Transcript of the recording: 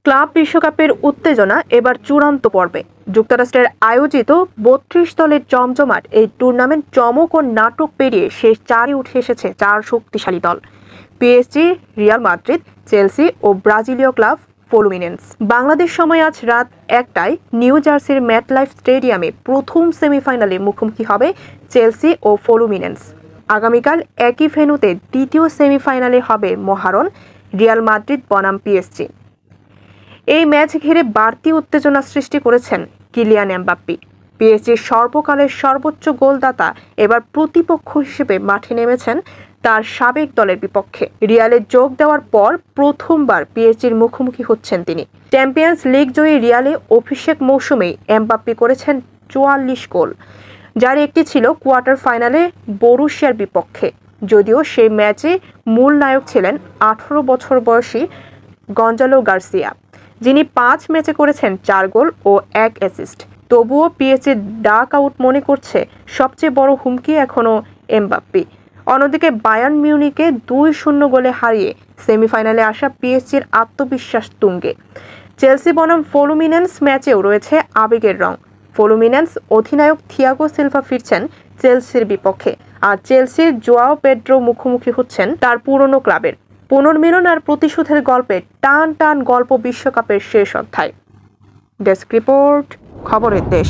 Club বিশ্বকাপের উত্তেজনা এবার চূড়ান্ত পর্বে। যুক্তরাষ্ট্রের আয়োজিত ৩২ দলের জমজমাট এই টুর্নামেন্ট চমক ও নাটক পেরিয়ে শেষ চারে উঠে এসেছে ৪ শক্তিশালী দল: পিএসজি, রিয়াল মাদ্রিদ, চেলসি ও ব্রাজিলীয় ক্লাব ফ্লুমিনেন্স। বাংলাদেশ সময় আজ রাত ১টায় নিউ জার্সির ম্যাটলাইফ স্টেডিয়ামে প্রথম সেমিফাইনালে মুখোমুখি হবে চেলসি ও ফ্লুমিনেন্স। আগামীকাল একই ভেন্যুতে দ্বিতীয় সেমিফাইনালে হবে মহারণ রিয়াল মাদ্রিদ বনাম পিএসজি। এই ম্যাচ ঘিরে বাড়তি উত্তেজনা সৃষ্টি করেছেন কিলিয়ান এমবাপ্পে। পিএসজির সর্বকালের সর্বোচ্চ গোলদাতা এবার প্রতিপক্ষ হিসেবে মাঠে নেমেছেন তার সাবেক দলের বিপক্ষে। রিয়ালে যোগ দেওয়ার পর প্রথমবার পিএসজির মুখোমুখি হচ্ছেন তিনি। চ্যাম্পিয়ন্স লিগ জয়ী রিয়ালে অভিষেক মৌসুমেই এমবাপ্পে করেছেন ৪৪ গোল, যার একটি ছিল কোয়ার্টার ফাইনালে বরুশিয়ার বিপক্ষে। যদিও সেই ম্যাচে মূল নায়ক ছিলেন ১৮ বছর বয়সী গঞ্জালো গার্সিয়া, যিনি ৫ ম্যাচে করেছেন ৪ গোল ও ১ অ্যাসিস্ট। তবুও পিএসজি ডাক আউট মনে করছে সবচেয়ে বড় হুমকি এখনও এমবাপ্পে। অন্যদিকে বায়ার্ন মিউনিখকে ২-০ গোলে হারিয়ে সেমিফাইনালে আসা পিএসজির আত্মবিশ্বাস তুঙ্গে। চেলসি বনাম ফ্লুমিনেন্স ম্যাচেও রয়েছে আবেগের রং। ফ্লুমিনেন্স অধিনায়ক থিয়াগো সিলভা ফিরছেন চেলসির বিপক্ষে, আর চেলসির জোয়াও পেড্রো মুখোমুখি হচ্ছেন তার পুরনো ক্লাবের। পুনর্মিলন আর প্রতিশোধের গল্পে টান টান গল্প বিশ্বকাপের শেষ অধ্যায়। ডেস্ক রিপোর্ট, খবরের দেশ।